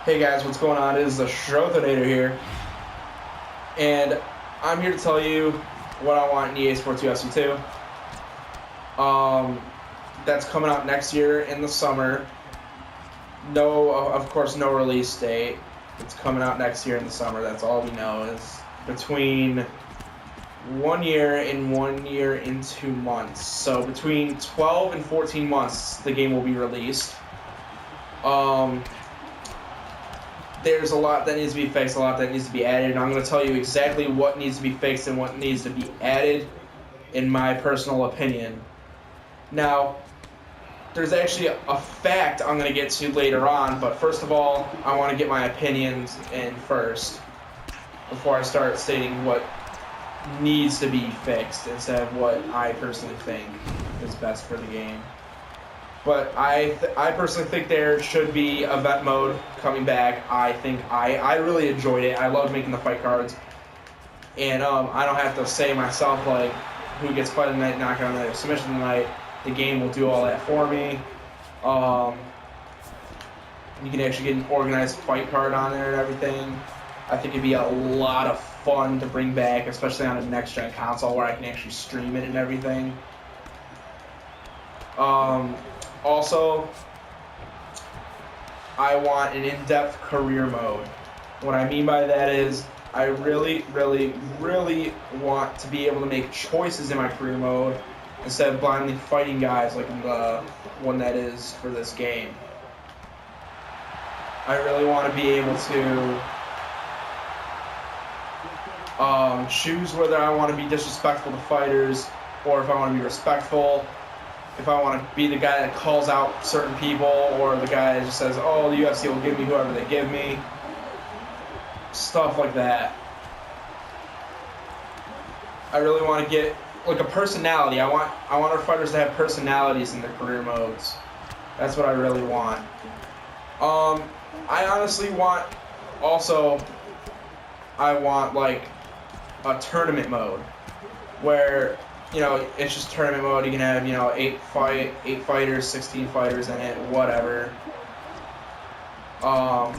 Hey guys, what's going on? It is the Schrothinator here, and I'm here to tell you what I want in EA SPORTS UFC 2. That's coming out next year in the summer. Of course, no release date. It's coming out next year in the summer. That's all we know is between 1 year and 1 year and 2 months. So between 12 and 14 months, the game will be released. There's a lot that needs to be fixed, a lot that needs to be added, and I'm going to tell you exactly what needs to be fixed and what needs to be added in my personal opinion. Now, there's actually a fact I'm going to get to later on, but first of all, I want to get my opinions in first before I start stating what needs to be fixed instead of what I personally think is best for the game. But I personally think there should be event mode coming back. I really enjoyed it. I loved making the fight cards. And I don't have to say myself, like, who gets fight tonight, knockout tonight, or submission tonight. The game will do all that for me. You can actually get an organized fight card on there and everything. I think it'd be a lot of fun to bring back, especially on a next-gen console where I can actually stream it and everything. Also, I want an in-depth career mode. What I mean by that is I really, really, really want to be able to make choices in my career mode instead of blindly fighting guys like in the one that is for this game. I really want to be able to choose whether I want to be disrespectful to fighters or if I want to be respectful. If I want to be the guy that calls out certain people or the guy that just says, oh, the UFC will give me whoever they give me. Stuff like that. I really want to get like a personality. I want our fighters to have personalities in their career modes. That's what I really want. I honestly want like a tournament mode where, you know, it's just tournament mode. You can have, you know, 8 fighters, 16 fighters in it, whatever. But,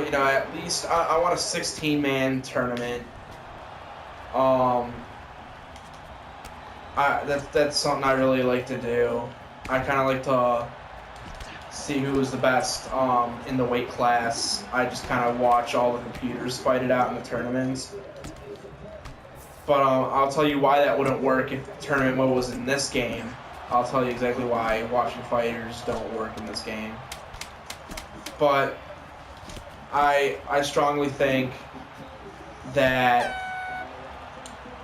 you know, at least I want a 16-man tournament. That's something I really like to do. I kind of like to see who is the best in the weight class. I just kind of watch all the computers fight it out in the tournaments. But I'll tell you why that wouldn't work if tournament mode was in this game. I'll tell you exactly why watching fighters don't work in this game. But I strongly think that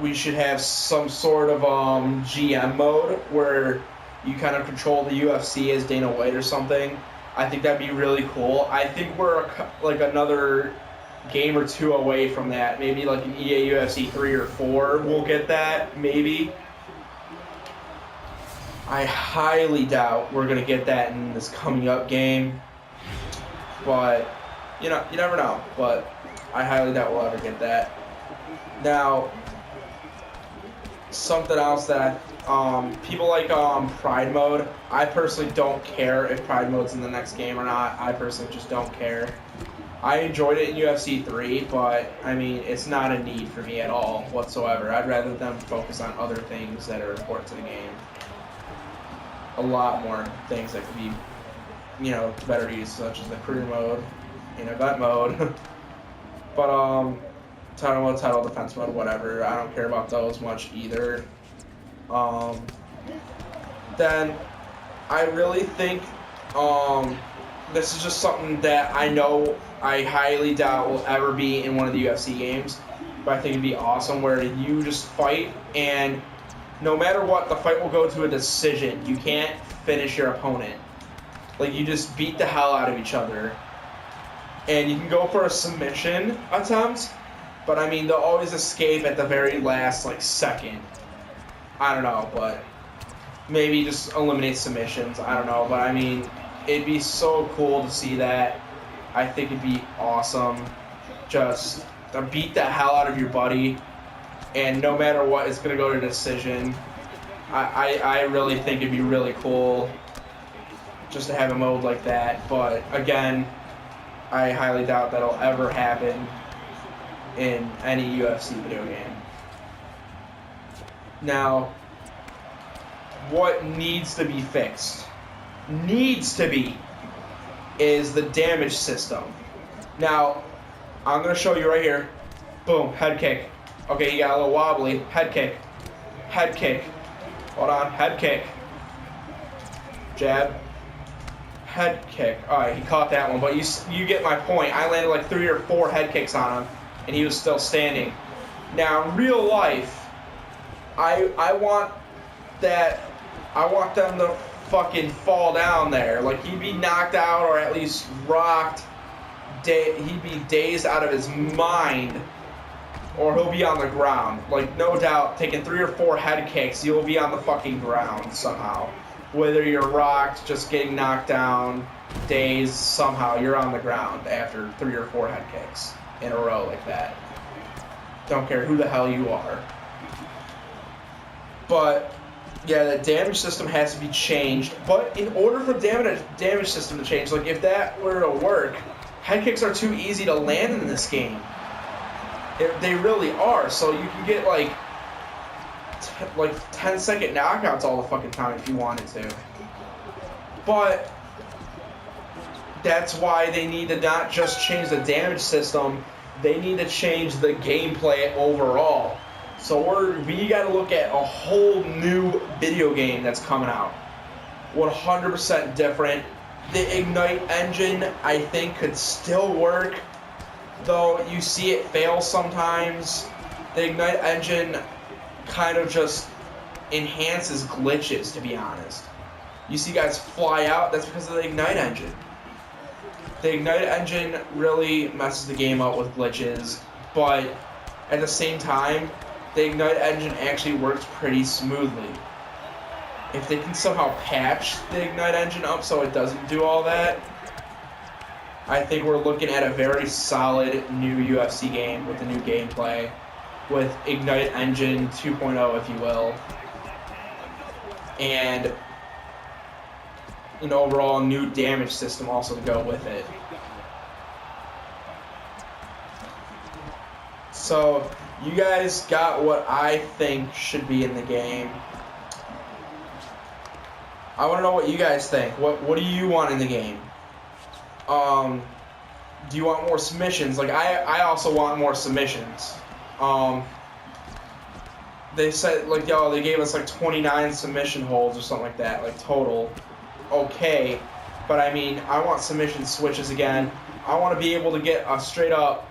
we should have some sort of GM mode where you kind of control the UFC as Dana White or something. I think that'd be really cool. I think we're like another game or two away from that. Maybe like an EA UFC 3 or 4 we'll get that, maybe. I highly doubt we're going to get that in this coming up game. But, you know, you never know. But I highly doubt we'll ever get that. Now, something else that people like Pride Mode. I personally don't care if Pride Mode's in the next game or not. I personally just don't care. I enjoyed it in UFC 3, but, I mean, it's not a need for me at all whatsoever. I'd rather them focus on other things that are important to the game. A lot more things that could be, you know, better used, such as the career mode and event mode. But, title mode, title defense mode, whatever. I don't care about those much either. Then, I really think, this is just something that I know I highly doubt will ever be in one of the UFC games, but I think it'd be awesome where you just fight and no matter what, the fight will go to a decision. You can't finish your opponent. Like, you just beat the hell out of each other. And you can go for a submission attempt, but I mean, they'll always escape at the very last, like, second. I don't know, but maybe just eliminate submissions. I don't know, but I mean, it'd be so cool to see that. I think it'd be awesome just to beat the hell out of your buddy, and no matter what, it's going to go to decision. I really think it'd be really cool just to have a mode like that. But again, I highly doubt that'll ever happen in any UFC video game. Now, what needs to be fixed? Is the damage system. Now, I'm going to show you right here. Boom, head kick. Okay, you got a little wobbly. Head kick. Head kick. Hold on, head kick. Jab. Head kick. Alright, he caught that one, but you get my point. I landed like 3 or 4 head kicks on him, and he was still standing. Now, in real life, I want them to fucking fall down there. Like, he'd be knocked out or at least rocked. He'd be dazed out of his mind, or he'll be on the ground. Like, no doubt, taking 3 or 4 head kicks, you'll be on the fucking ground somehow. Whether you're rocked, just getting knocked down, dazed, somehow you're on the ground after 3 or 4 head kicks in a row like that. Don't care who the hell you are. But yeah, the damage system has to be changed. But in order for the damage system to change, like if that were to work, head kicks are too easy to land in this game. They really are. So you can get like 10-second knockouts all the fucking time if you wanted to. But that's why they need to not just change the damage system, they need to change the gameplay overall. So we got to look at a whole new video game that's coming out. 100% different. The Ignite engine, I think, could still work, though you see it fail sometimes. The Ignite engine kind of just enhances glitches, to be honest. You see guys fly out, that's because of the Ignite engine. The Ignite engine really messes the game up with glitches, but at the same time, the Ignite engine actually works pretty smoothly. If they can somehow patch the Ignite engine up so it doesn't do all that, I think we're looking at a very solid new UFC game with the new gameplay, with Ignite Engine 2.0, if you will, and an overall new damage system also to go with it. So, you guys got what I think should be in the game. I want to know what you guys think. What do you want in the game? Do you want more submissions? Like, I also want more submissions. They said, like, they gave us, like, 29 submission holds or something like that, like, total. Okay. But, I mean, I want submission switches again. I want to be able to get a straight-up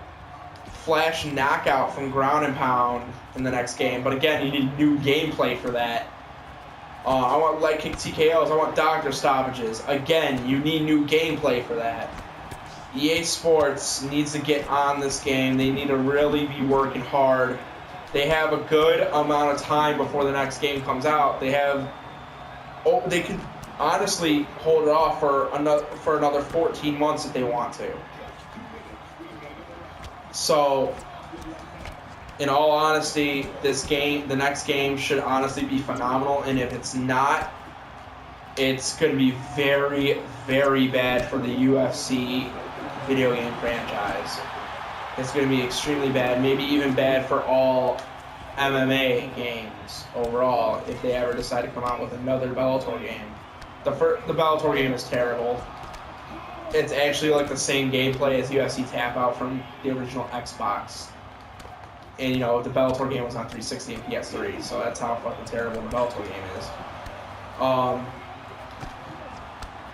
flash knockout from ground and pound in the next game. But, again, you need new gameplay for that. I want leg kick TKOs. I want doctor stoppages. Again, you need new gameplay for that. EA Sports needs to get on this game. They need to really be working hard. They have a good amount of time before the next game comes out. They could honestly hold it off for another 14 months if they want to. So, in all honesty, the next game should honestly be phenomenal, and if it's not, it's going to be very, very bad for the UFC video game franchise. It's going to be extremely bad, maybe even bad for all MMA games overall if they ever decide to come out with another Bellator game. The Bellator game is terrible. It's actually like the same gameplay as UFC Tap Out from the original Xbox. And, the Bellator game was on 360 and PS3, so that's how fucking terrible the Bellator game is.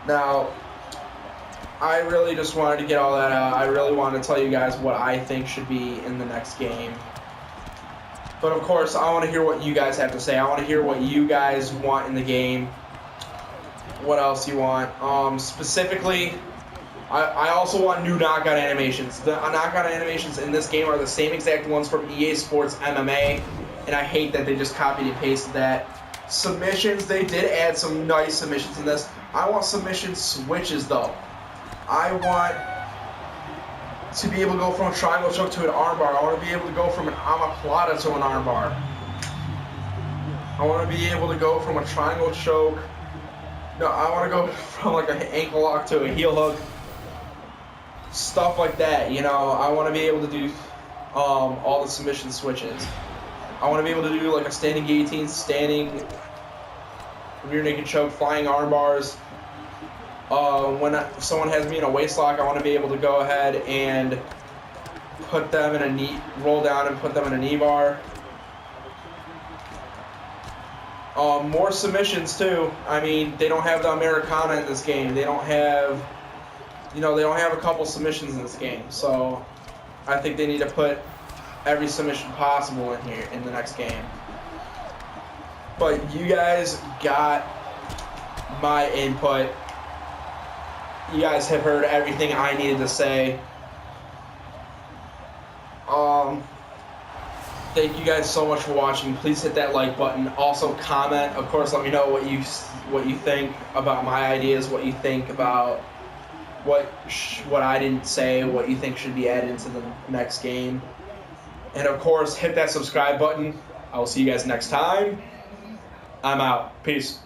Now, I really just wanted to get all that out. I really wanted to tell you guys what I think should be in the next game. But, of course, I want to hear what you guys have to say. I want to hear what you guys want in the game. What else you want? Specifically, I also want new knockout animations. The knockout animations in this game are the same exact ones from EA Sports MMA, and I hate that they just copied and pasted that. Submissions, they did add some nice submissions in this. I want submission switches, though. I want to be able to go from a triangle choke to an armbar. I want to be able to go from an omoplata to an armbar. I want to be able to go from a triangle choke. No, I want to go from like an ankle lock to a heel hook stuff like that. You know, I want to be able to do all the submission switches. I want to be able to do like a standing guillotine, standing rear naked choke, flying arm bars. When someone has me in a waist lock, I want to be able to go ahead and put them in a knee, roll down and put them in a knee bar. More submissions too. I mean, they don't have the Americana in this game. They don't have, they don't have a couple submissions in this game. So I think they need to put every submission possible in here in the next game. But you guys got my input. You guys have heard everything I needed to say. Thank you guys so much for watching. Please hit that like button. Also comment. Of course, let me know what you think about my ideas. What you think about what I didn't say. What you think should be added into the next game. And of course, hit that subscribe button. I will see you guys next time. I'm out. Peace.